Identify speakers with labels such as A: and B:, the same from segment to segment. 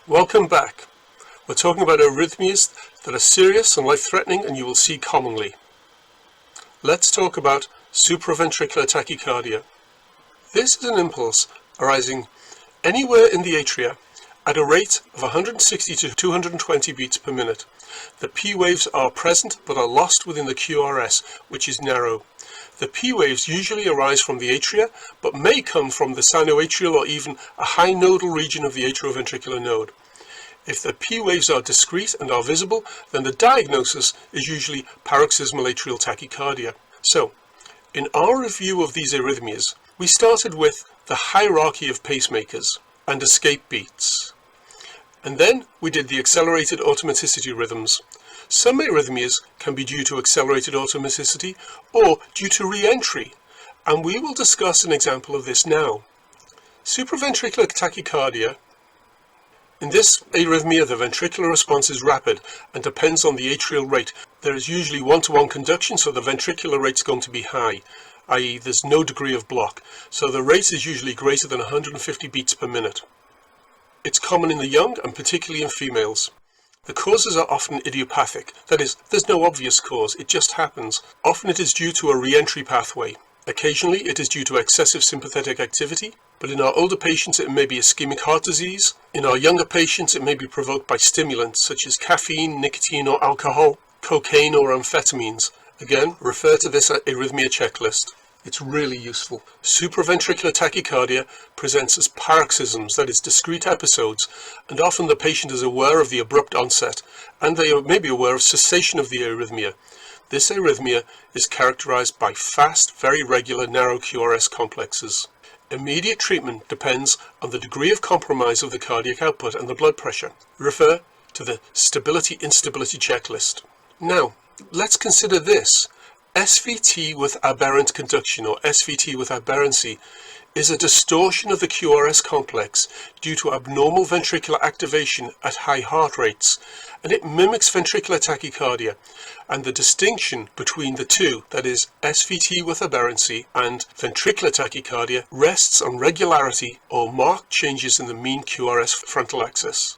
A: Welcome back. We're talking about arrhythmias that are serious and life-threatening and you will see commonly. Let's talk about supraventricular tachycardia. This is an impulse arising anywhere in the atria at a rate of 160 to 220 beats per minute. The P waves are present but are lost within the QRS, which is narrow. The P waves usually arise from the atria, but may come from the sinoatrial or even a high nodal region of the atrioventricular node. If the P waves are discrete and are visible, then the diagnosis is usually paroxysmal atrial tachycardia. So, in our review of these arrhythmias, we started with the hierarchy of pacemakers and escape beats. And then we did the accelerated automaticity rhythms. Some arrhythmias can be due to accelerated automaticity or due to re-entry, and we will discuss an example of this now. Supraventricular tachycardia. In this arrhythmia, the ventricular response is rapid and depends on the atrial rate. There is usually one-to-one conduction, so the ventricular rate is going to be high, i.e. there's no degree of block, so the rate is usually greater than 150 beats per minute. It's common in the young and particularly in females. The causes are often idiopathic, that is, there's no obvious cause, it just happens. Often it is due to a re-entry pathway. Occasionally it is due to excessive sympathetic activity, but in our older patients it may be ischemic heart disease. In our younger patients it may be provoked by stimulants such as caffeine, nicotine or alcohol, cocaine or amphetamines. Again, refer to this arrhythmia checklist. It's really useful. Supraventricular tachycardia presents as paroxysms, that is, discrete episodes, and often the patient is aware of the abrupt onset, and they may be aware of cessation of the arrhythmia. This arrhythmia is characterized by fast, very regular, narrow QRS complexes. Immediate treatment depends on the degree of compromise of the cardiac output and the blood pressure. Refer to the stability-instability checklist. Now, let's consider this. SVT with aberrant conduction, or SVT with aberrancy, is a distortion of the QRS complex due to abnormal ventricular activation at high heart rates, and it mimics ventricular tachycardia. And the distinction between the two, that is SVT with aberrancy and ventricular tachycardia, rests on regularity or marked changes in the mean QRS frontal axis.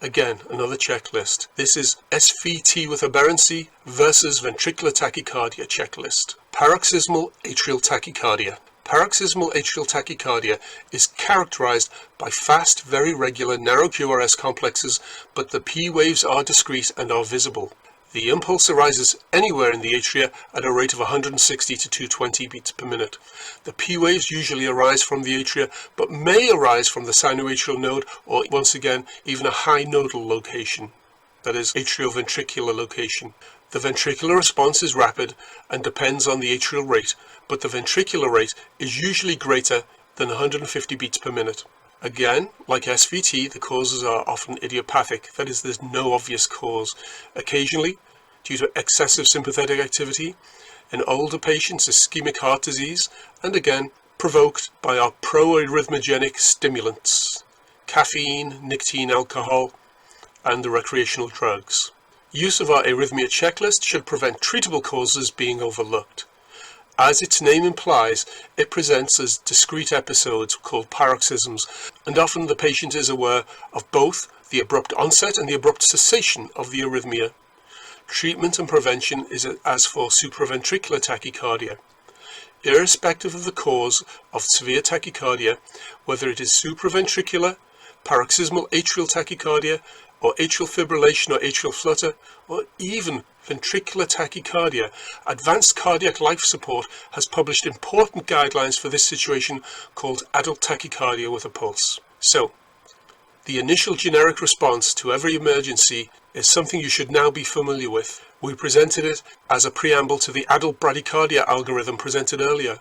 A: Again, another checklist. This is SVT with aberrancy versus ventricular tachycardia checklist. Paroxysmal atrial tachycardia. Paroxysmal atrial tachycardia is characterized by fast, very regular, narrow QRS complexes, but the P waves are discrete and are visible. The impulse arises anywhere in the atria at a rate of 160 to 220 beats per minute. The P waves usually arise from the atria, but may arise from the sinoatrial node or, once again, even a high nodal location, that is, atrioventricular location. The ventricular response is rapid and depends on the atrial rate, but the ventricular rate is usually greater than 150 beats per minute. Again, like SVT, the causes are often idiopathic, that is, there's no obvious cause. Occasionally, due to excessive sympathetic activity, in older patients, ischemic heart disease, and again, provoked by our pro-arrhythmogenic stimulants, caffeine, nicotine, alcohol, and the recreational drugs. Use of our arrhythmia checklist should prevent treatable causes being overlooked. As its name implies, it presents as discrete episodes called paroxysms, and often the patient is aware of both the abrupt onset and the abrupt cessation of the arrhythmia. Treatment and prevention is as for supraventricular tachycardia. Irrespective of the cause of severe tachycardia, whether it is supraventricular, paroxysmal atrial tachycardia, or atrial fibrillation or atrial flutter, or even ventricular tachycardia, Advanced Cardiac Life Support has published important guidelines for this situation called adult tachycardia with a pulse. So, the initial generic response to every emergency is something you should now be familiar with. We presented it as a preamble to the adult bradycardia algorithm presented earlier.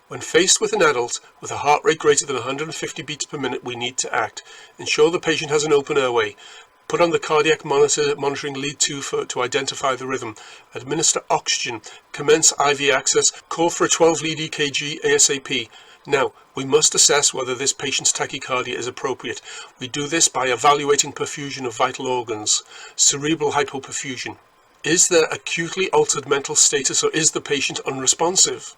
A: When faced with an adult with a heart rate greater than 150 beats per minute, we need to act. Ensure the patient has an open airway. Put on the cardiac monitoring lead 2 to identify the rhythm. Administer oxygen. Commence IV access. Call for a 12-lead EKG ASAP. Now, we must assess whether this patient's tachycardia is appropriate. We do this by evaluating perfusion of vital organs. Cerebral hypoperfusion. Is there acutely altered mental status, or is the patient unresponsive?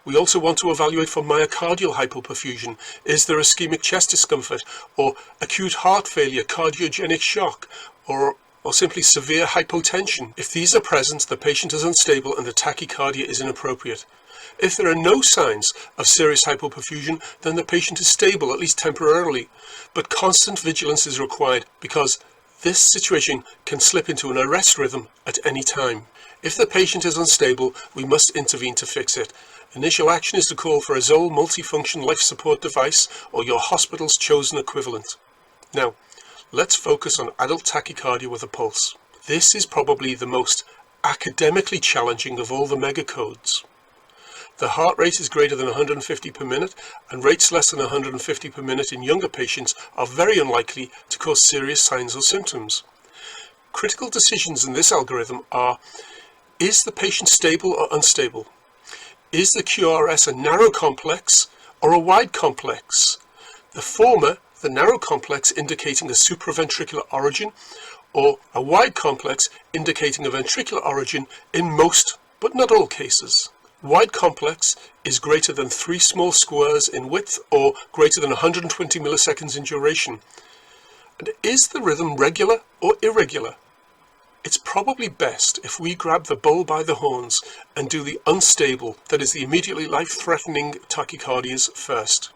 A: We also want to evaluate for myocardial hypoperfusion. Is there ischemic chest discomfort, or acute heart failure, cardiogenic shock, or simply severe hypotension? If these are present, the patient is unstable and the tachycardia is inappropriate. If there are no signs of serious hypoperfusion, then the patient is stable, at least temporarily, but constant vigilance is required because this situation can slip into an arrest rhythm at any time. If the patient is unstable, we must intervene to fix it. Initial action is to call for a Zoll multifunction life support device or your hospital's chosen equivalent. Now, let's focus on adult tachycardia with a pulse. This is probably the most academically challenging of all the megacodes. The heart rate is greater than 150 per minute, and rates less than 150 per minute in younger patients are very unlikely to cause serious signs or symptoms. Critical decisions in this algorithm are: is the patient stable or unstable? Is the QRS a narrow complex or a wide complex? The former, the narrow complex, indicating a supraventricular origin, or a wide complex indicating a ventricular origin in most, but not all cases. Wide complex is greater than 3 small squares in width or greater than 120 milliseconds in duration. And is the rhythm regular or irregular? It's probably best if we grab the bull by the horns and do the unstable, that is the immediately life-threatening tachycardias first.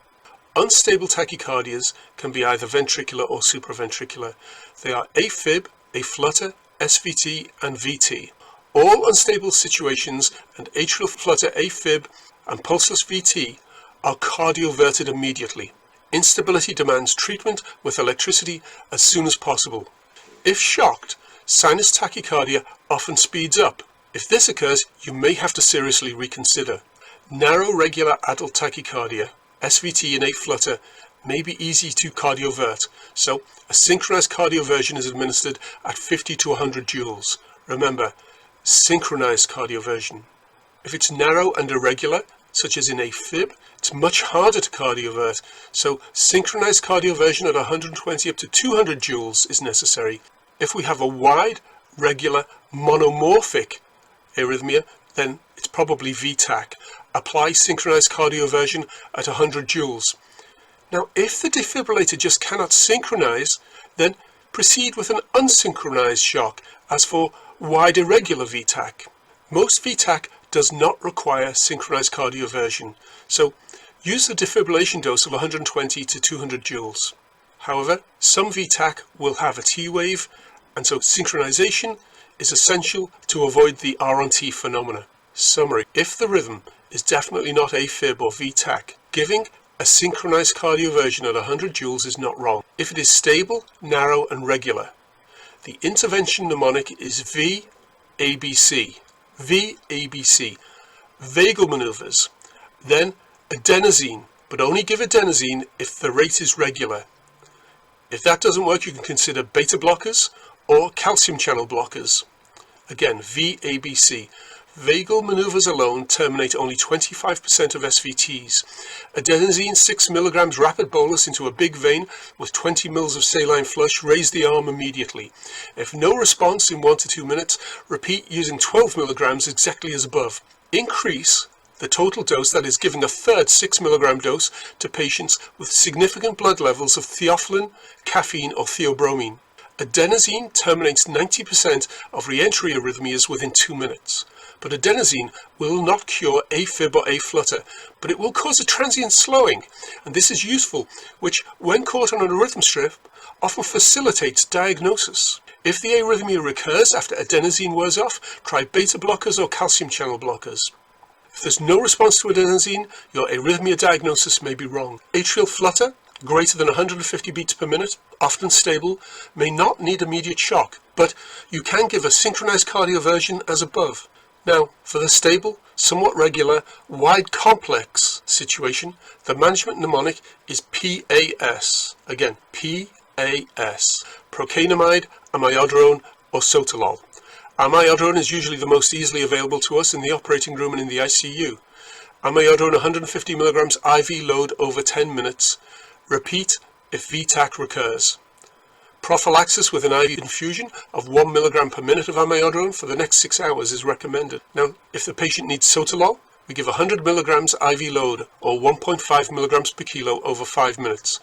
A: Unstable tachycardias can be either ventricular or supraventricular. They are AFib, aflutter, SVT, and VT. All unstable situations and atrial flutter, AFib, and pulseless VT are cardioverted immediately. Instability demands treatment with electricity as soon as possible. If shocked, sinus tachycardia often speeds up. If this occurs, you may have to seriously reconsider. Narrow regular adult tachycardia, SVT and aflutter, may be easy to cardiovert, so a synchronized cardioversion is administered at 50 to 100 joules. Remember, synchronized cardioversion. If it's narrow and irregular, such as in AFib, it's much harder to cardiovert, so synchronized cardioversion at 120 up to 200 joules is necessary. If we have a wide, regular, monomorphic arrhythmia, then it's probably VTAC. Apply synchronized cardioversion at 100 joules. Now, if the defibrillator just cannot synchronize, then proceed with an unsynchronized shock, as for wide irregular VTAC. Most VTAC does not require synchronized cardioversion, so use the defibrillation dose of 120 to 200 joules. However, some VTAC will have a T wave, and so synchronization is essential to avoid the R on T phenomena. Summary: if the rhythm is definitely not AFib or VTAC, giving a synchronized cardioversion at 100 joules is not wrong. If it is stable, narrow, and regular, the intervention mnemonic is VABC. VABC. Vagal maneuvers. Then adenosine, but only give adenosine if the rate is regular. If that doesn't work, you can consider beta blockers or calcium channel blockers. Again, VABC. Vagal maneuvers alone terminate only 25% of SVTs. Adenosine 6 mg rapid bolus into a big vein with 20 mL of saline flush, raise the arm immediately. If no response in 1 to 2 minutes, repeat using 12 mg exactly as above. Increase the total dose, that is giving a third 6 mg dose to patients with significant blood levels of theophylline, caffeine or theobromine. Adenosine terminates 90% of re-entry arrhythmias within 2 minutes. But adenosine will not cure AFib or aflutter, but it will cause a transient slowing, and this is useful, which, when caught on an arrhythm strip, often facilitates diagnosis. If the arrhythmia recurs after adenosine wears off, try beta blockers or calcium channel blockers. If there's no response to adenosine, your arrhythmia diagnosis may be wrong. Atrial flutter, greater than 150 beats per minute, often stable, may not need immediate shock, but you can give a synchronized cardioversion as above. Now, for the stable, somewhat regular, wide complex situation, the management mnemonic is PAS. Again, PAS. Procainamide, amiodarone, or sotalol. Amiodarone is usually the most easily available to us in the operating room and in the ICU. Amiodarone 150 mg IV load over 10 minutes. Repeat if VTAC recurs. Prophylaxis with an IV infusion of 1 mg per minute of amiodarone for the next 6 hours is recommended. Now, if the patient needs sotalol, We give 100 milligrams IV load, or 1.5 milligrams per kilo over 5 minutes.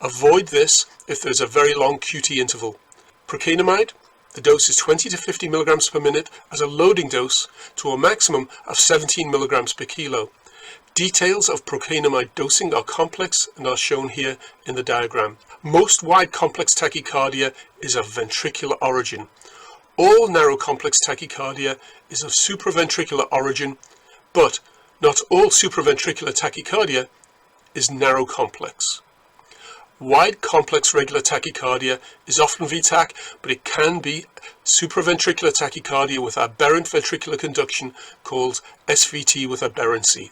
A: Avoid this if there's a very long QT interval. Procainamide, the dose is 20 to 50 milligrams per minute as a loading dose to a maximum of 17 milligrams per kilo. Details of procainamide dosing are complex and are shown here in the diagram. Most wide complex tachycardia is of ventricular origin. All narrow complex tachycardia is of supraventricular origin, but not all supraventricular tachycardia is narrow complex. Wide complex regular tachycardia is often VTAC, but it can be supraventricular tachycardia with aberrant ventricular conduction called SVT with aberrancy.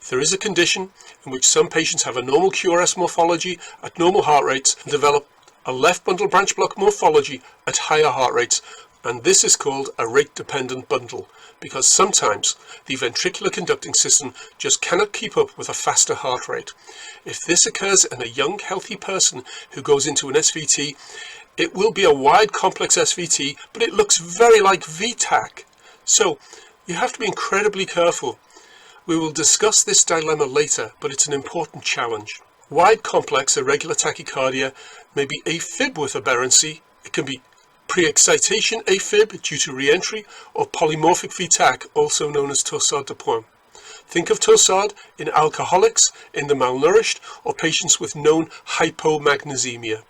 A: There is a condition in which some patients have a normal QRS morphology at normal heart rates and develop a left bundle branch block morphology at higher heart rates, and this is called a rate-dependent bundle, because sometimes the ventricular conducting system just cannot keep up with a faster heart rate. If this occurs in a young, healthy person who goes into an SVT, it will be a wide complex SVT, but it looks very like VTAC. So you have to be incredibly careful. We will discuss this dilemma later, but it's an important challenge. Wide complex irregular tachycardia may be AFib with aberrancy. It can be pre-excitation AFib due to re-entry, or polymorphic VTAC, also known as Torsade de Pointes. Think of Torsade in alcoholics, in the malnourished, or patients with known hypomagnesemia.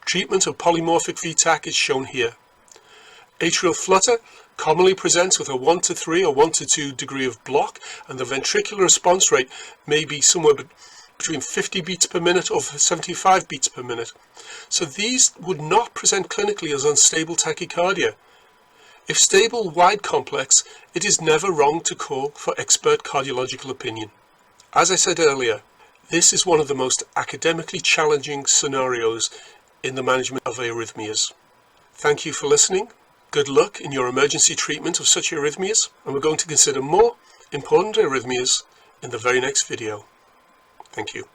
A: Treatment of polymorphic VTAC is shown here. Atrial flutter commonly presents with a 1 to 3 or 1 to 2 degree of block, and the ventricular response rate may be somewhere between 50 beats per minute or 75 beats per minute. So these would not present clinically as unstable tachycardia. If stable wide complex, it is never wrong to call for expert cardiological opinion. As I said earlier, this is one of the most academically challenging scenarios in the management of arrhythmias. Thank you for listening. Good luck in your emergency treatment of such arrhythmias, and we're going to consider more important arrhythmias in the very next video. Thank you.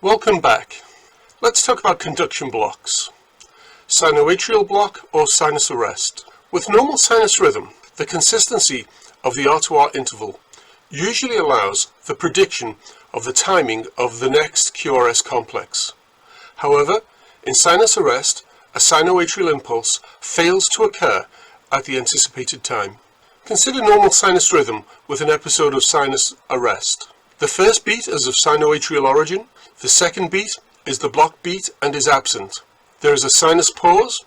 A: Welcome back. Let's talk about conduction blocks. Sinoatrial block or sinus arrest. With normal sinus rhythm, the consistency of the R2R interval usually allows the prediction of the timing of the next QRS complex. However, in sinus arrest, a sinoatrial impulse fails to occur at the anticipated time. Consider normal sinus rhythm with an episode of sinus arrest. The first beat is of sinoatrial origin. The second beat is the block beat and is absent. There is a sinus pause,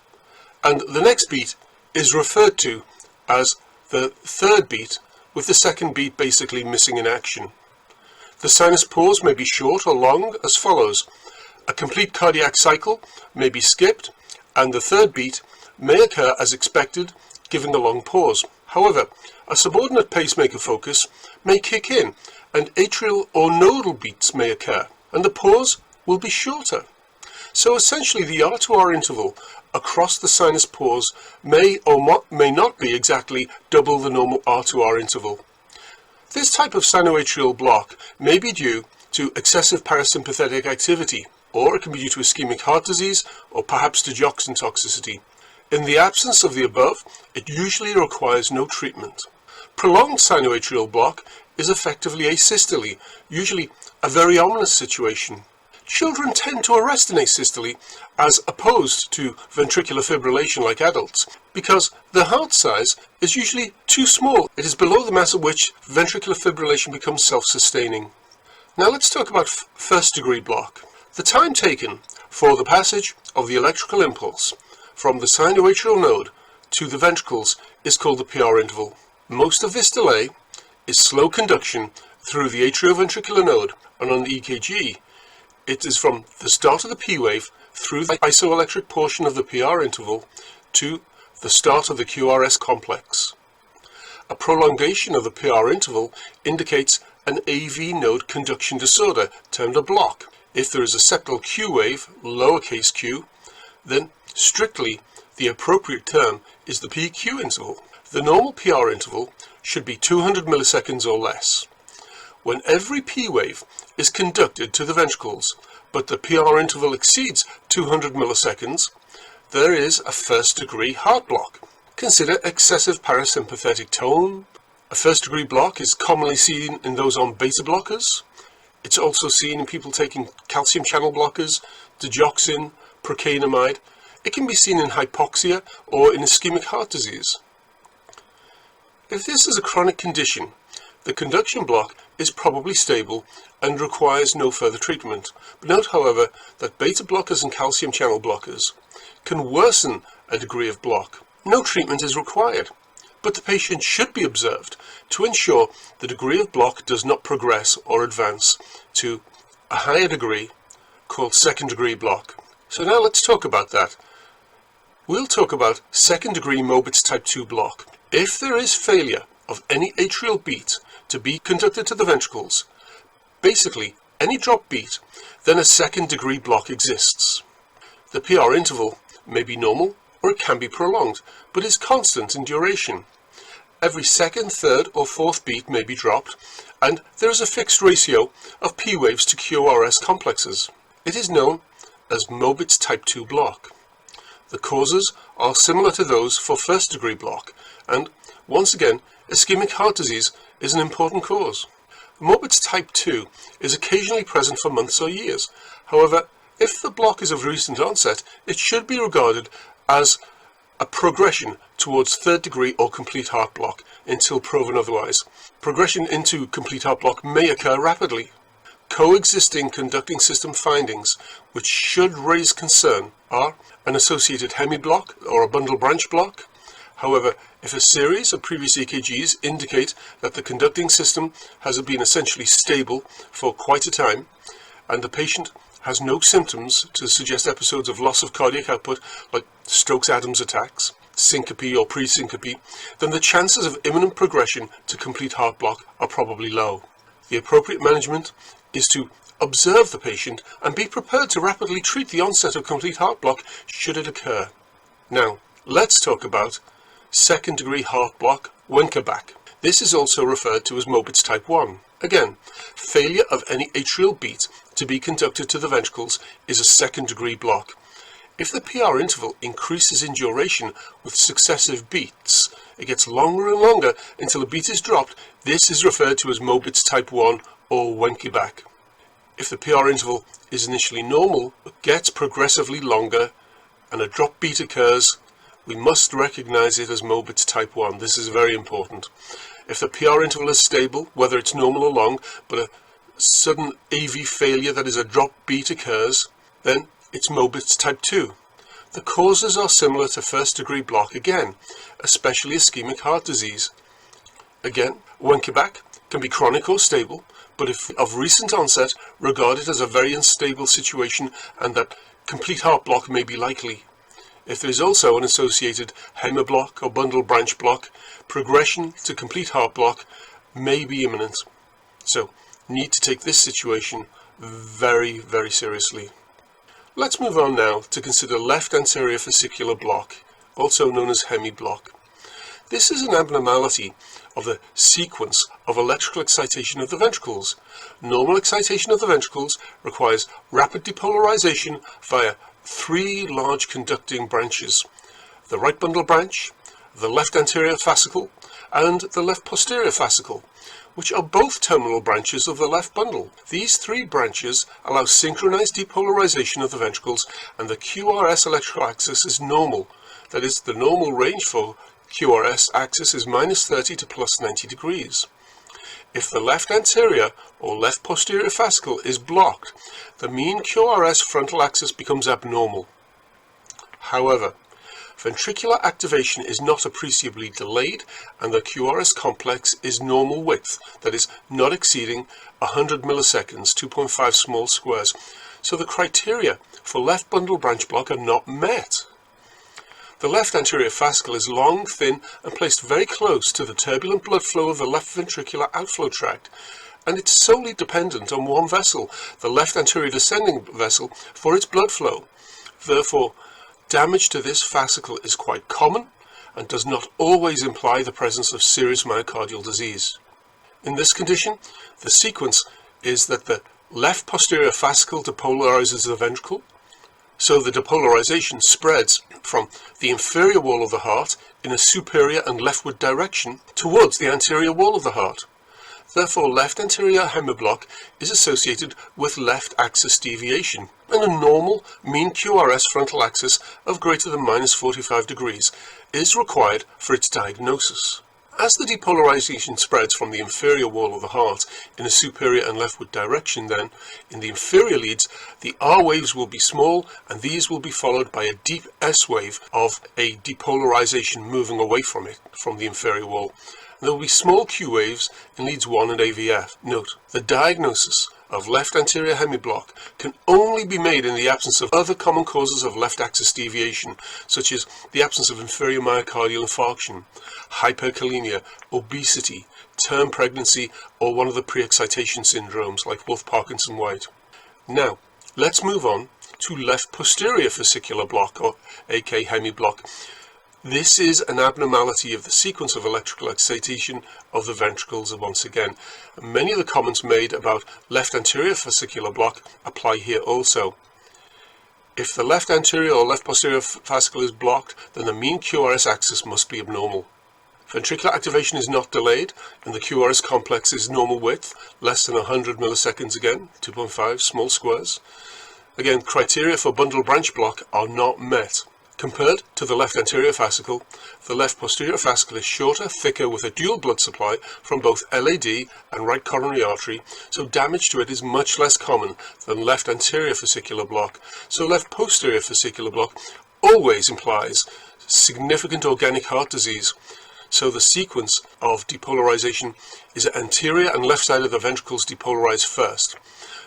A: and the next beat is referred to as the third beat, with the second beat basically missing in action. The sinus pause may be short or long as follows. A complete cardiac cycle may be skipped, and the third beat may occur as expected, giving a long pause. However, a subordinate pacemaker focus may kick in, and atrial or nodal beats may occur, and the pause will be shorter. So essentially the R2R interval across the sinus pause may or may not be exactly double the normal R2R interval. This type of sinoatrial block may be due to excessive parasympathetic activity, or it can be due to ischemic heart disease, or perhaps digoxin toxicity. In the absence of the above, it usually requires no treatment. Prolonged sinoatrial block is effectively asystole, usually a very ominous situation. Children tend to arrest in asystole as opposed to ventricular fibrillation like adults, because the heart size is usually too small. It is below the mass at which ventricular fibrillation becomes self-sustaining. Now let's talk about first degree block. The time taken for the passage of the electrical impulse from the sinoatrial node to the ventricles is called the PR interval. Most of this delay is slow conduction through the atrioventricular node, and on the EKG, it is from the start of the P wave through the isoelectric portion of the PR interval to the start of the QRS complex. A prolongation of the PR interval indicates an AV node conduction disorder termed a block. If there is a septal Q wave, lowercase q, then strictly the appropriate term is the PQ interval. The normal PR interval should be 200 milliseconds or less. When every P wave is conducted to the ventricles, but the PR interval exceeds 200 milliseconds, there is a first-degree heart block. Consider excessive parasympathetic tone. A first-degree block is commonly seen in those on beta blockers. It's also seen in people taking calcium channel blockers, digoxin, procainamide. It can be seen in hypoxia or in ischemic heart disease. If this is a chronic condition, the conduction block is probably stable and requires no further treatment. But note, however, that beta blockers and calcium channel blockers can worsen a degree of block. No treatment is required, but the patient should be observed to ensure the degree of block does not progress or advance to a higher degree called second-degree block. So now let's talk about that. We'll talk about second-degree Mobitz type 2 block. If there is failure of any atrial beat to be conducted to the ventricles, basically any drop beat, then a second-degree block exists. The PR interval may be normal or it can be prolonged, but is constant in duration. Every second, third or fourth beat may be dropped, and there is a fixed ratio of P waves to QRS complexes. It is known as Mobitz type 2 block. The causes are similar to those for first-degree block, and once again, ischemic heart disease is an important cause. Mobitz type 2 is occasionally present for months or years. However, if the block is of recent onset, it should be regarded as a progression towards third-degree or complete heart block until proven otherwise. Progression into complete heart block may occur rapidly. Coexisting conducting system findings which should raise concern are an associated hemiblock or a bundle branch block. However, if a series of previous EKGs indicate that the conducting system has been essentially stable for quite a time, and the patient has no symptoms to suggest episodes of loss of cardiac output like Stokes-Adams attacks, syncope or pre-syncope, then the chances of imminent progression to complete heart block are probably low. The appropriate management is to observe the patient and be prepared to rapidly treat the onset of complete heart block should it occur. Now, let's talk about second-degree heart block, Wenckebach. This is also referred to as Mobitz type 1. Again, failure of any atrial beat to be conducted to the ventricles is a second-degree block. If the PR interval increases in duration with successive beats, it gets longer and longer until a beat is dropped. This is referred to as Mobitz type 1 or Wenckebach. If the PR interval is initially normal but gets progressively longer and a drop beat occurs, we must recognize it as Mobitz type 1. This is very important. If the PR interval is stable, whether it's normal or long, but a sudden AV failure, that is a drop beat, occurs, then it's Mobitz type 2. The causes are similar to first-degree block again, especially ischemic heart disease. Again, Wenckebach can be chronic or stable, but if of recent onset, regarded as a very unstable situation and that complete heart block may be likely. If there is also an associated hemiblock or bundle branch block, progression to complete heart block may be imminent. So, need to take this situation very, very seriously. Let's move on now to consider left anterior fascicular block, also known as hemiblock. This is an abnormality of the sequence of electrical excitation of the ventricles. Normal excitation of the ventricles requires rapid depolarization via three large conducting branches: the right bundle branch, the left anterior fascicle, and the left posterior fascicle, which are both terminal branches of the left bundle. These three branches allow synchronized depolarization of the ventricles, and the QRS electrical axis is normal. That is, the normal range for QRS axis is -30 to +90 degrees. If the left anterior or left posterior fascicle is blocked, the mean QRS frontal axis becomes abnormal. However, ventricular activation is not appreciably delayed, and the QRS complex is normal width, that is, not exceeding 100 milliseconds, 2.5 small squares, so the criteria for left bundle branch block are not met. The left anterior fascicle is long, thin, and placed very close to the turbulent blood flow of the left ventricular outflow tract, and it's solely dependent on one vessel, the left anterior descending vessel, for its blood flow. Therefore, damage to this fascicle is quite common and does not always imply the presence of serious myocardial disease. In this condition, the sequence is that the left posterior fascicle depolarizes the ventricle, so the depolarization spreads from the inferior wall of the heart in a superior and leftward direction towards the anterior wall of the heart. Therefore, left anterior hemiblock is associated with left axis deviation, and a normal mean QRS frontal axis of greater than -45 degrees is required for its diagnosis. As the depolarization spreads from the inferior wall of the heart in a superior and leftward direction, then, in the inferior leads, the R waves will be small, and these will be followed by a deep S wave of a depolarization moving away from it, from the inferior wall. There will be small Q waves in leads 1 and AVF. Note, the diagnosis of left anterior hemiblock can only be made in the absence of other common causes of left axis deviation, such as the absence of inferior myocardial infarction, hyperkalemia, obesity, term pregnancy, or one of the pre-excitation syndromes like Wolff-Parkinson-White. Now, let's move on to left posterior fascicular block, or AK hemiblock. This is an abnormality of the sequence of electrical excitation of the ventricles once again. Many of the comments made about left anterior fascicular block apply here also. If the left anterior or left posterior fascicle is blocked, then the mean QRS axis must be abnormal. Ventricular activation is not delayed, and the QRS complex is normal width, less than 100 milliseconds again, 2.5 small squares. Again, criteria for bundle branch block are not met. Compared to the left anterior fascicle, the left posterior fascicle is shorter, thicker, with a dual blood supply from both LAD and right coronary artery, so damage to it is much less common than left anterior fascicular block. So left posterior fascicular block always implies significant organic heart disease. So the sequence of depolarization is anterior and left side of the ventricles depolarize first.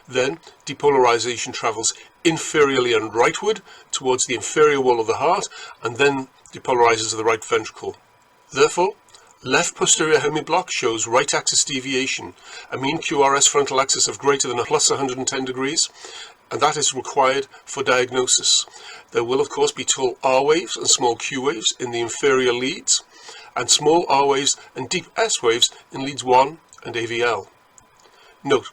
A: Then depolarization travels inferiorly and rightward towards the inferior wall of the heart, and then depolarizes the right ventricle. Therefore, left posterior hemiblock shows right axis deviation, a mean QRS frontal axis of greater than plus 110 degrees, and that is required for diagnosis. There will of course be tall R waves and small Q waves in the inferior leads, and small R waves and deep S waves in leads 1 and AVL. Note,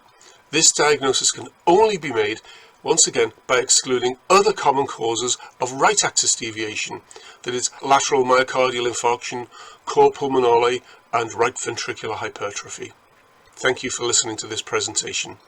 A: this diagnosis can only be made once again by excluding other common causes of right axis deviation, that is lateral myocardial infarction, cor pulmonale, and right ventricular hypertrophy. Thank you for listening to this presentation.